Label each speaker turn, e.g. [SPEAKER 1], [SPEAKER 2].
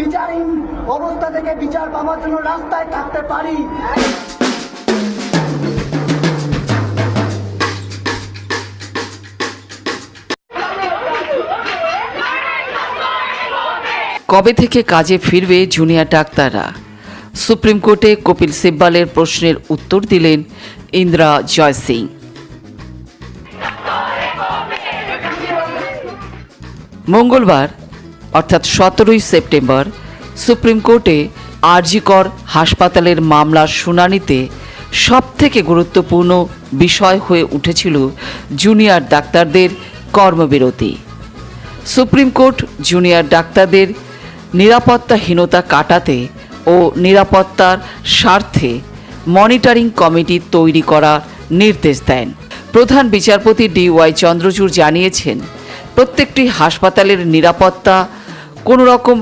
[SPEAKER 1] বিচারহীন অবস্থা থেকে বিচার পাওয়ার জন্য রাস্তায় থাকতে পারি।
[SPEAKER 2] কবে থেকে কাজে ফিরবে জুনিয়র ডাক্তাররা? সুপ্রিম কোর্টে কপিল সিব্বালের প্রশ্নের উত্তর দিলেন ইন্দিরা জয়সিং। মঙ্গলবার অর্থাৎ 17 সেপ্টেম্বর সুপ্রিম কোর্টে আরজি কর হাসপাতালের মামলার শুনানিতে সবথেকে গুরুত্বপূর্ণ বিষয় হয়ে উঠেছিল জুনিয়র ডাক্তারদের কর্মবিরতি। সুপ্রিম কোর্ট জুনিয়র ডাক্তারদের নিরাপত্তাহীনতা কাটাতে ও নিরাপত্তার স্বার্থে মনিটরিং কমিটি তৈরি করার নির্দেশ দেন। প্রধান বিচারপতি DY চন্দ্রচূড় জানিয়েছেন, প্রত্যেকটি হাসপাতালের নিরাপত্তা কোনো রকম